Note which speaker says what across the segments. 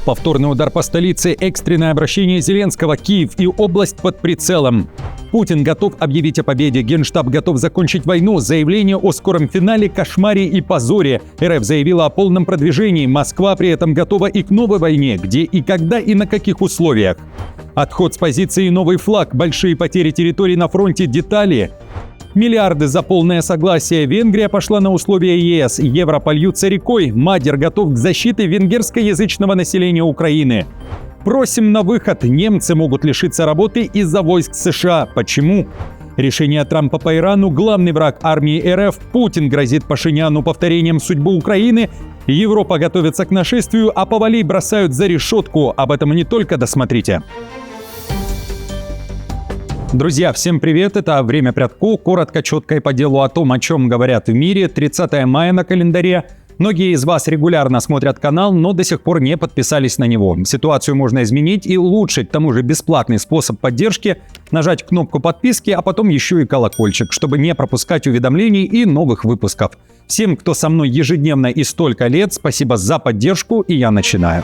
Speaker 1: Повторный удар по столице, экстренное обращение Зеленского, Киев и область под прицелом. Путин готов объявить о победе, Генштаб готов закончить войну, заявление о скором финале, кошмаре и позоре. РФ заявила о полном продвижении, Москва при этом готова и к новой войне, где и когда и на каких условиях. Отход с позиции «Новый флаг», большие потери территорий на фронте, детали. Миллиарды за полное согласие. Венгрия пошла на условия ЕС. Евро польются рекой. Мадер готов к защите венгерскоязычного населения Украины. Просим на выход. Немцы могут лишиться работы из-за войск США. Почему? Решение Трампа по Ирану. Главный враг армии РФ. Путин грозит Пашиняну повторением судьбы Украины. Европа готовится к нашествию, а Повалий бросают за решетку. Об этом и не только, досмотрите. Друзья, всем привет! Это «Время Прядко». Коротко, четко и по делу о том, о чем говорят в мире. 30 мая на календаре. Многие из вас регулярно смотрят канал, но до сих пор не подписались на него. Ситуацию можно изменить и улучшить. К тому же бесплатный способ поддержки – нажать кнопку подписки, а потом еще и колокольчик, чтобы не пропускать уведомлений и новых выпусков. Всем, кто со мной ежедневно и столько лет, спасибо за поддержку, и я начинаю.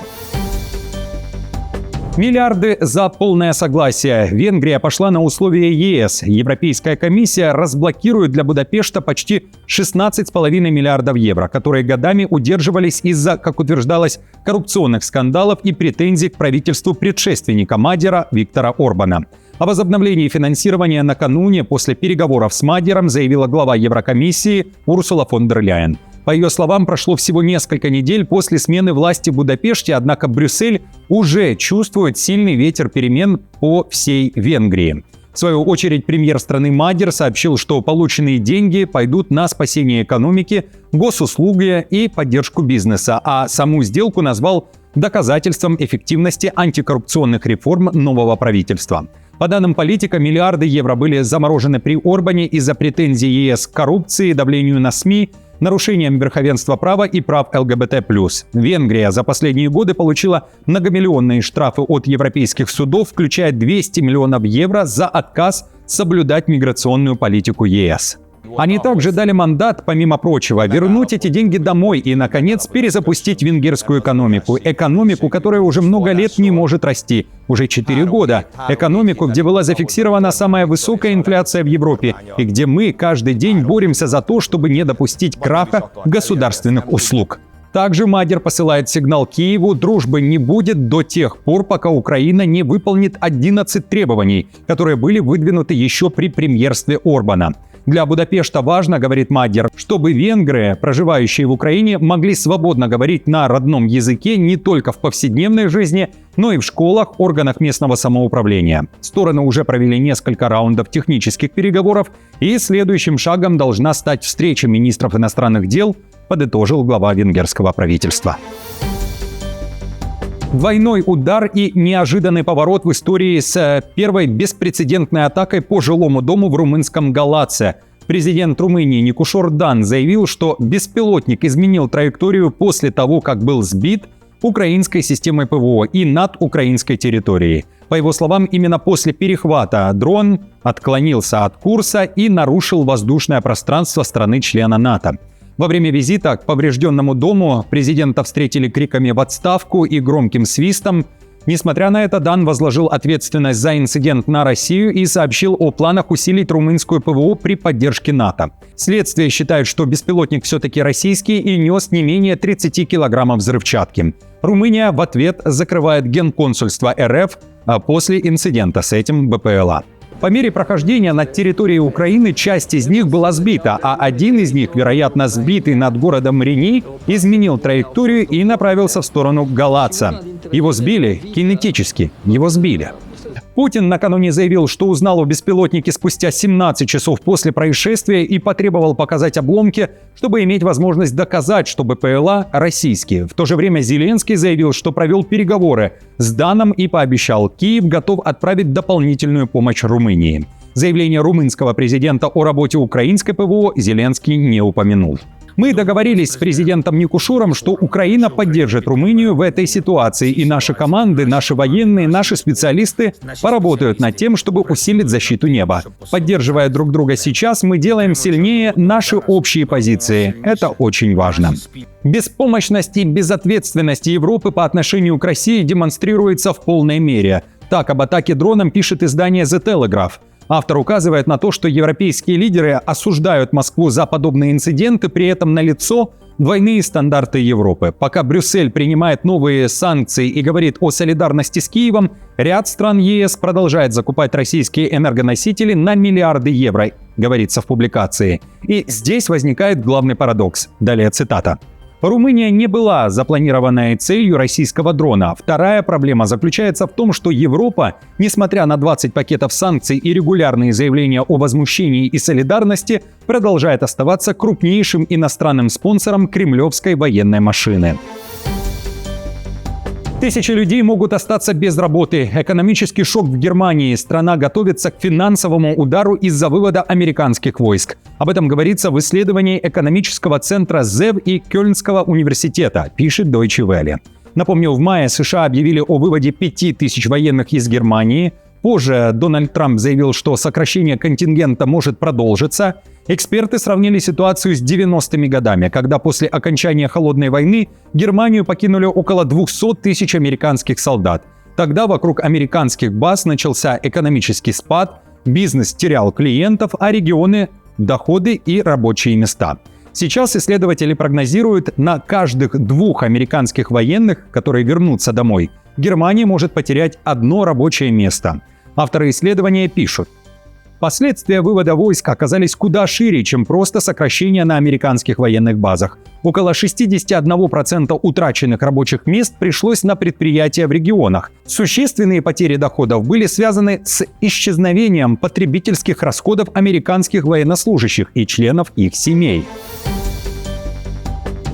Speaker 1: Миллиарды за полное согласие. Венгрия пошла на условия ЕС. Европейская комиссия разблокирует для Будапешта почти 16,5 миллиардов евро, которые годами удерживались из-за, как утверждалось, коррупционных скандалов и претензий к правительству предшественника Мадера Виктора Орбана. О возобновлении финансирования накануне после переговоров с Мадером заявила глава Еврокомиссии Урсула фон дер Ляйен. По ее словам, прошло всего несколько недель после смены власти в Будапеште, однако Брюссель уже чувствует сильный ветер перемен по всей Венгрии. В свою очередь, премьер страны Мадер сообщил, что полученные деньги пойдут на спасение экономики, госуслуги и поддержку бизнеса, а саму сделку назвал доказательством эффективности антикоррупционных реформ нового правительства. По данным политика, миллиарды евро были заморожены при Орбане из-за претензий ЕС к коррупции, давлению на СМИ, нарушением верховенства права и прав ЛГБТ+. Венгрия за последние годы получила многомиллионные штрафы от европейских судов, включая 200 миллионов евро за отказ соблюдать миграционную политику ЕС. Они также дали мандат, помимо прочего, вернуть эти деньги домой и, наконец, перезапустить венгерскую экономику. Экономику, которая уже много лет не может расти. Уже 4 года. Экономику, где была зафиксирована самая высокая инфляция в Европе. И где мы каждый день боремся за то, чтобы не допустить краха государственных услуг. Также Мадер посылает сигнал Киеву: дружбы не будет до тех пор, пока Украина не выполнит 11 требований, которые были выдвинуты еще при премьерстве Орбана. Для Будапешта важно, говорит Мадер, чтобы венгры, проживающие в Украине, могли свободно говорить на родном языке не только в повседневной жизни, но и в школах, органах местного самоуправления. Стороны уже провели несколько раундов технических переговоров, и следующим шагом должна стать встреча министров иностранных дел, подытожил глава венгерского правительства. Двойной удар и неожиданный поворот в истории с первой беспрецедентной атакой по жилому дому в румынском Галаце. Президент Румынии Никушор Дан заявил, что беспилотник изменил траекторию после того, как был сбит украинской системой ПВО и над украинской территорией. По его словам, именно после перехвата дрон отклонился от курса и нарушил воздушное пространство страны-члена НАТО. Во время визита к поврежденному дому президента встретили криками в отставку и громким свистом. Несмотря на это, Дан возложил ответственность за инцидент на Россию и сообщил о планах усилить румынскую ПВО при поддержке НАТО. Следствие считает, что беспилотник все-таки российский и нес не менее 30 килограммов взрывчатки. Румыния в ответ закрывает генконсульство РФ после инцидента с этим БПЛА. По мере прохождения над территорией Украины часть из них была сбита, а один из них, вероятно сбитый над городом Рени, изменил траекторию и направился в сторону Галаца. Его сбили кинетически, его сбили. Путин накануне заявил, что узнал о беспилотнике спустя 17 часов после происшествия и потребовал показать обломки, чтобы иметь возможность доказать, что БПЛА российские. В то же время Зеленский заявил, что провел переговоры с Даном и пообещал: Киев готов отправить дополнительную помощь Румынии. Заявление румынского президента о работе украинской ПВО Зеленский не упомянул. Мы договорились с президентом Никушуром, что Украина поддержит Румынию в этой ситуации, и наши команды, наши военные, наши специалисты поработают над тем, чтобы усилить защиту неба. Поддерживая друг друга сейчас, мы делаем сильнее наши общие позиции. Это очень важно. Беспомощность и безответственность Европы по отношению к России демонстрируется в полной мере. Так об атаке дроном пишет издание The Telegraph. Автор указывает на то, что европейские лидеры осуждают Москву за подобные инциденты, при этом налицо двойные стандарты Европы. Пока Брюссель принимает новые санкции и говорит о солидарности с Киевом, ряд стран ЕС продолжает закупать российские энергоносители на миллиарды евро, говорится в публикации. И здесь возникает главный парадокс. Далее цитата. Румыния не была запланированной целью российского дрона. Вторая проблема заключается в том, что Европа, несмотря на 20 пакетов санкций и регулярные заявления о возмущении и солидарности, продолжает оставаться крупнейшим иностранным спонсором кремлевской военной машины. Тысячи людей могут остаться без работы. Экономический шок в Германии. Страна готовится к финансовому удару из-за вывода американских войск. Об этом говорится в исследовании экономического центра ЗЭВ и Кёльнского университета, пишет Deutsche Welle. Напомню, в мае США объявили о выводе 5000 военных из Германии. Позже Дональд Трамп заявил, что сокращение контингента может продолжиться. Эксперты сравнили ситуацию с 90-ми годами, когда после окончания Холодной войны Германию покинули около 200 тысяч американских солдат. Тогда вокруг американских баз начался экономический спад, бизнес терял клиентов, а регионы – доходы и рабочие места. Сейчас исследователи прогнозируют, на каждых 2 американских военных, которые вернутся домой, Германия может потерять 1 рабочее место. Авторы исследования пишут: последствия вывода войск оказались куда шире, чем просто сокращение на американских военных базах. Около 61% утраченных рабочих мест пришлось на предприятия в регионах. Существенные потери доходов были связаны с исчезновением потребительских расходов американских военнослужащих и членов их семей.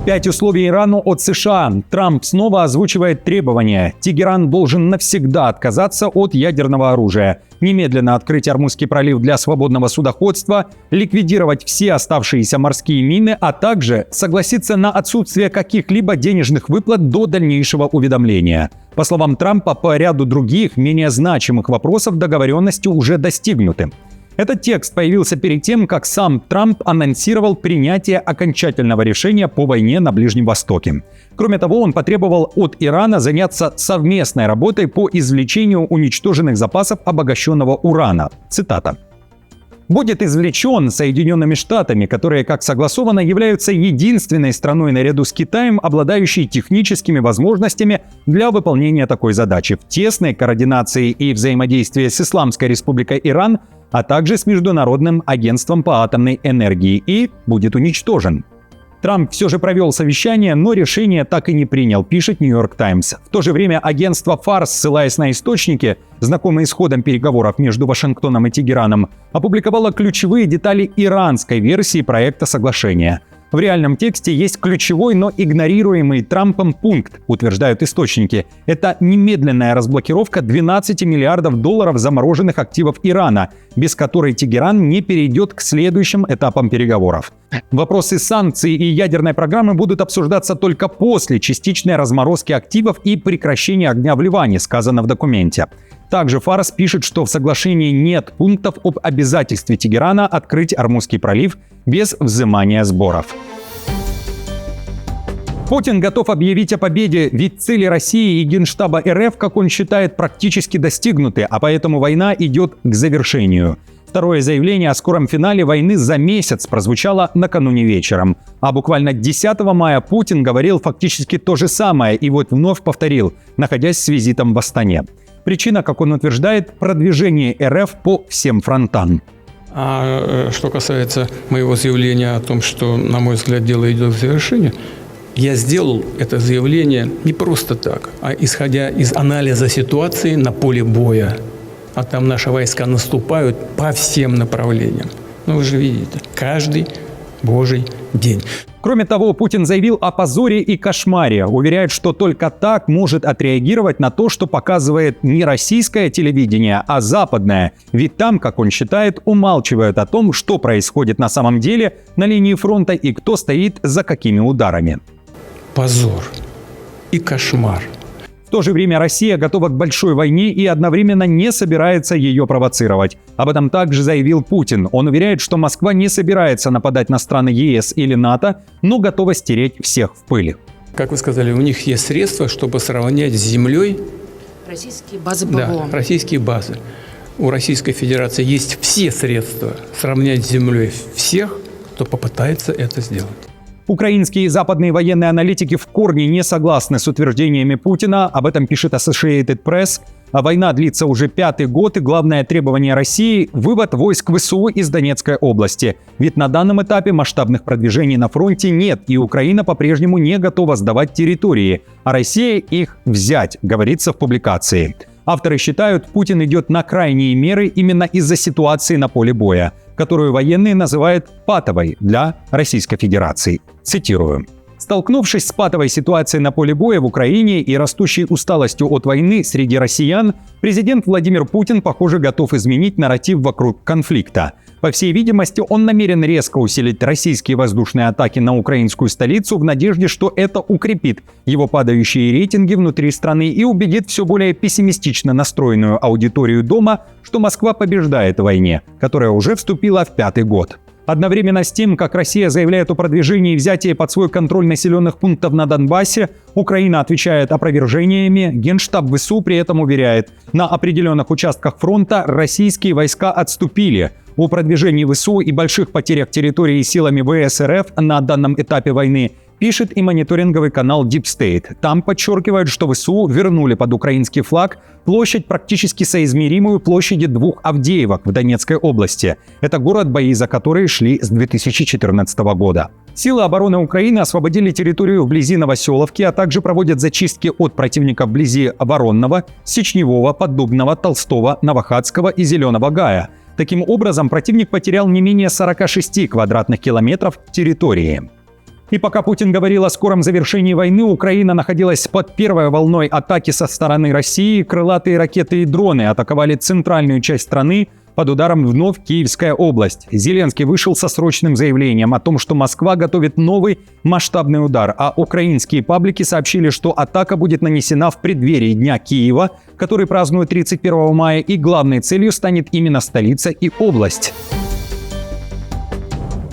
Speaker 1: 5 условий Ирану от США. Трамп снова озвучивает требования. Тегеран должен навсегда отказаться от ядерного оружия, немедленно открыть Ормузский пролив для свободного судоходства, ликвидировать все оставшиеся морские мины, а также согласиться на отсутствие каких-либо денежных выплат до дальнейшего уведомления. По словам Трампа, по ряду других, менее значимых вопросов договоренности уже достигнуты. Этот текст появился перед тем, как сам Трамп анонсировал принятие окончательного решения по войне на Ближнем Востоке. Кроме того, он потребовал от Ирана заняться совместной работой по извлечению уничтоженных запасов обогащенного урана. Цитата. «Будет извлечен Соединенными Штатами, которые, как согласовано, являются единственной страной наряду с Китаем, обладающей техническими возможностями для выполнения такой задачи в тесной координации и взаимодействии с Исламской Республикой Иран, а также с Международным агентством по атомной энергии, и будет уничтожен». Трамп все же провел совещание, но решение так и не принял, пишет New York Times. В то же время агентство Фарс, ссылаясь на источники, знакомые с ходом переговоров между Вашингтоном и Тегераном, опубликовало ключевые детали иранской версии проекта соглашения. В реальном тексте есть ключевой, но игнорируемый Трампом пункт, утверждают источники. Это немедленная разблокировка 12 миллиардов долларов замороженных активов Ирана, без которой Тегеран не перейдет к следующим этапам переговоров. Вопросы санкций и ядерной программы будут обсуждаться только после частичной разморозки активов и прекращения огня в Ливане, сказано в документе. Также Фарс пишет, что в соглашении нет пунктов об обязательстве Тегерана открыть Ормузский пролив без взимания сборов. Путин готов объявить о победе, ведь цели России и Генштаба РФ, как он считает, практически достигнуты, а поэтому война идет к завершению. Второе заявление о скором финале войны за месяц прозвучало накануне вечером. А буквально 10 мая Путин говорил фактически то же самое и вот вновь повторил, находясь с визитом в Астане. Причина, как он утверждает, продвижение РФ по всем фронтам.
Speaker 2: А что касается моего заявления о том, что, на мой взгляд, дело идет к завершению, я сделал это заявление не просто так, а исходя из анализа ситуации на поле боя. А там наши войска наступают по всем направлениям. Ну, вы же видите, каждый Божий день.
Speaker 1: Кроме того, Путин заявил о позоре и кошмаре, уверяет, что только так может отреагировать на то, что показывает не российское телевидение, а западное. Ведь там, как он считает, умалчивают о том, что происходит на самом деле на линии фронта и кто стоит за какими ударами.
Speaker 2: Позор и кошмар.
Speaker 1: В то же время Россия готова к большой войне и одновременно не собирается ее провоцировать. Об этом также заявил Путин. Он уверяет, что Москва не собирается нападать на страны ЕС или НАТО, но готова стереть всех в пыль.
Speaker 2: Как вы сказали, у них есть средства, чтобы сравнять с землей
Speaker 3: российские базы ПВО.
Speaker 2: Да, российские базы. У Российской Федерации есть все средства сравнять с землей всех, кто попытается это сделать.
Speaker 1: Украинские и западные военные аналитики в корне не согласны с утверждениями Путина. Об этом пишет Associated Press. А война длится уже 5-й год, и главное требование России – вывод войск ВСУ из Донецкой области. Ведь на данном этапе масштабных продвижений на фронте нет, и Украина по-прежнему не готова сдавать территории, а Россия их взять, говорится в публикации. Авторы считают, Путин идет на крайние меры именно из-за ситуации на поле боя, которую военные называют патовой для Российской Федерации. Цитирую. Столкнувшись с патовой ситуацией на поле боя в Украине и растущей усталостью от войны среди россиян, президент Владимир Путин, похоже, готов изменить нарратив вокруг конфликта. По всей видимости, он намерен резко усилить российские воздушные атаки на украинскую столицу в надежде, что это укрепит его падающие рейтинги внутри страны и убедит все более пессимистично настроенную аудиторию дома, что Москва побеждает в войне, которая уже вступила в 5-й год. Одновременно с тем, как Россия заявляет о продвижении и взятии под свой контроль населенных пунктов на Донбассе, Украина отвечает опровержениями. Генштаб ВСУ при этом уверяет, на определенных участках фронта российские войска отступили. О продвижении ВСУ и больших потерях территории силами ВС РФ на данном этапе войны пишет и мониторинговый канал Deep State. Там подчеркивают, что ВСУ вернули под украинский флаг площадь, практически соизмеримую площади 2 Авдеевок в Донецкой области. Это город, бои за которые шли с 2014 года. Силы обороны Украины освободили территорию вблизи Новоселовки, а также проводят зачистки от противника вблизи Воронного, Сечневого, Поддубного, Толстого, Новохадского и Зеленого Гая. Таким образом, противник потерял не менее 46 квадратных километров территории. И пока Путин говорил о скором завершении войны, Украина находилась под первой волной атаки со стороны России. Крылатые ракеты и дроны атаковали центральную часть страны. Под ударом вновь Киевская область. Зеленский вышел со срочным заявлением о том, что Москва готовит новый масштабный удар, а украинские паблики сообщили, что атака будет нанесена в преддверии Дня Киева, который празднуют 31 мая, и главной целью станет именно столица и область.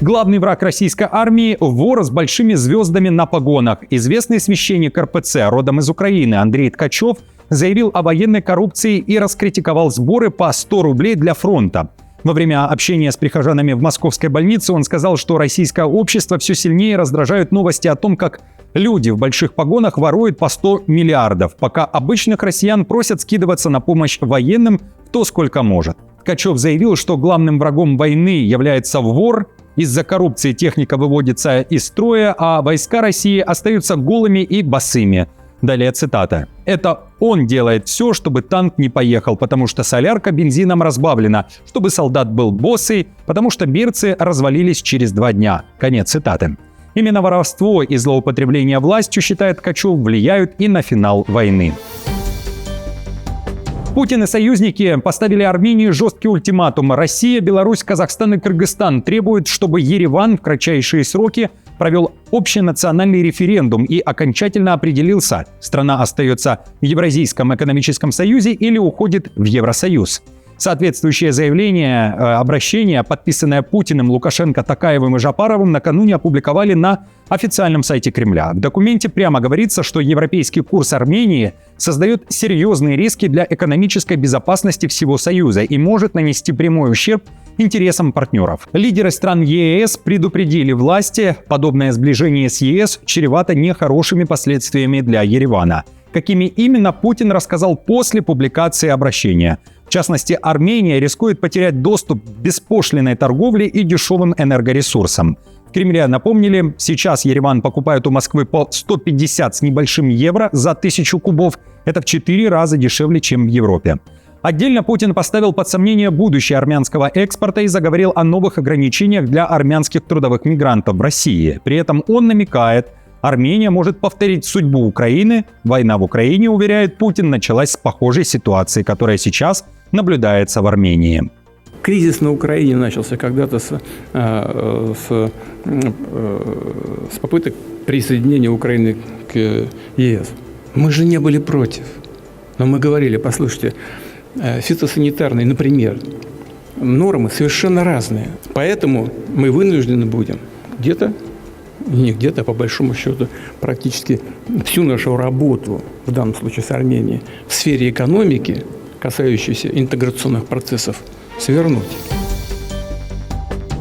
Speaker 1: Главный враг российской армии – вор с большими звездами на погонах. Известный священник РПЦ, родом из Украины, Андрей Ткачев, заявил о военной коррупции и раскритиковал сборы по 100 рублей для фронта. Во время общения с прихожанами в московской больнице он сказал, что российское общество все сильнее раздражают новости о том, как люди в больших погонах воруют по 100 миллиардов, пока обычных россиян просят скидываться на помощь военным кто сколько может. Ткачев заявил, что главным врагом войны является вор. Из-за коррупции техника выводится из строя, а войска России остаются голыми и босыми. Далее цитата. «Это он делает все, чтобы танк не поехал, потому что солярка бензином разбавлена, чтобы солдат был боссый, потому что берцы развалились через 2 дня». Конец цитаты. Именно воровство и злоупотребление властью, считает Ткачев, влияют и на финал войны. Путин и союзники поставили Армении жесткий ультиматум. Россия, Беларусь, Казахстан и Кыргызстан требуют, чтобы Ереван в кратчайшие сроки провел общенациональный референдум и окончательно определился, страна остается в Евразийском экономическом союзе или уходит в Евросоюз. Соответствующее заявление, обращение, подписанное Путиным, Лукашенко, Токаевым и Жапаровым, накануне опубликовали на официальном сайте Кремля. В документе прямо говорится, что европейский курс Армении создает серьезные риски для экономической безопасности всего Союза и может нанести прямой ущерб интересам партнеров. Лидеры стран ЕС предупредили власти, подобное сближение с ЕС чревато нехорошими последствиями для Еревана. Какими именно, Путин рассказал после публикации обращения. В частности, Армения рискует потерять доступ к беспошлинной торговле и дешевым энергоресурсам. В Кремле напомнили, сейчас Ереван покупает у Москвы по 150 с небольшим евро за 1000 кубов. Это в 4 раза дешевле, чем в Европе. Отдельно Путин поставил под сомнение будущее армянского экспорта и заговорил о новых ограничениях для армянских трудовых мигрантов в России. При этом он намекает, Армения может повторить судьбу Украины. Война в Украине, уверяет Путин, началась с похожей ситуации, которая сейчас наблюдается в Армении.
Speaker 2: Кризис на Украине начался когда-то с попыток присоединения Украины к ЕС. Мы же не были против. Но мы говорили, послушайте, фитосанитарные, например, нормы совершенно разные. Поэтому мы вынуждены будем по большому счету, практически всю нашу работу, в данном случае с Арменией, в сфере экономики, касающейся интеграционных процессов, свернуть.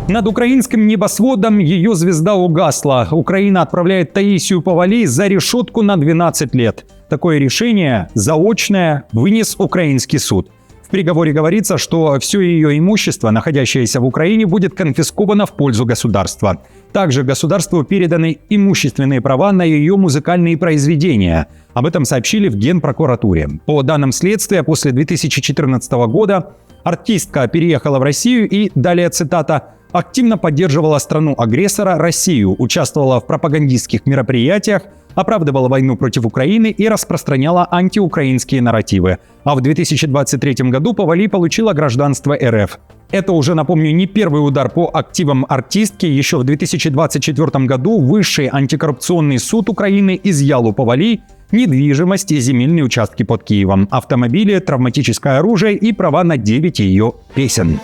Speaker 1: Над украинским небосводом ее звезда угасла. Украина отправляет Таисию Повалий за решетку на 12 лет. Такое решение, заочное, вынес украинский суд. В приговоре говорится, что все ее имущество, находящееся в Украине, будет конфисковано в пользу государства. Также государству переданы имущественные права на ее музыкальные произведения. Об этом сообщили в Генпрокуратуре. По данным следствия, после 2014 года артистка переехала в Россию и, далее цитата, активно поддерживала страну-агрессора Россию, участвовала в пропагандистских мероприятиях, оправдывала войну против Украины и распространяла антиукраинские нарративы. А в 2023 году Повалий получила гражданство РФ. Это уже, напомню, не первый удар по активам артистки. Еще в 2024 году Высший антикоррупционный суд Украины изъял у Повалий недвижимость и земельные участки под Киевом, автомобили, травматическое оружие и права на 9 ее песен.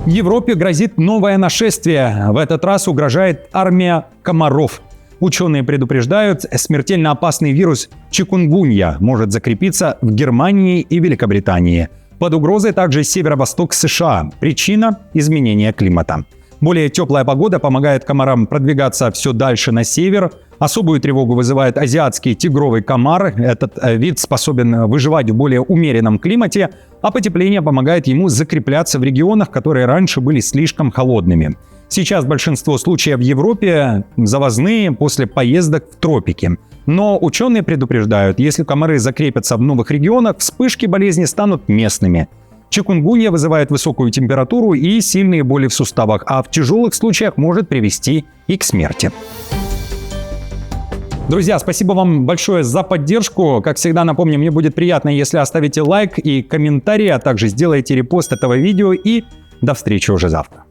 Speaker 1: Европе грозит новое нашествие. В этот раз угрожает армия комаров. Ученые предупреждают, смертельно опасный вирус чикунгунья может закрепиться в Германии и Великобритании. Под угрозой также северо-восток США. Причина – изменение климата. Более теплая погода помогает комарам продвигаться все дальше на север. Особую тревогу вызывает азиатский тигровый комар. Этот вид способен выживать в более умеренном климате, а потепление помогает ему закрепляться в регионах, которые раньше были слишком холодными. Сейчас большинство случаев в Европе завозные после поездок в тропики. Но ученые предупреждают, если комары закрепятся в новых регионах, вспышки болезни станут местными. Чикунгунья вызывает высокую температуру и сильные боли в суставах, а в тяжелых случаях может привести и к смерти. Друзья, спасибо вам большое за поддержку. Как всегда, напомню, мне будет приятно, если оставите лайк и комментарий, а также сделаете репост этого видео. И до встречи уже завтра.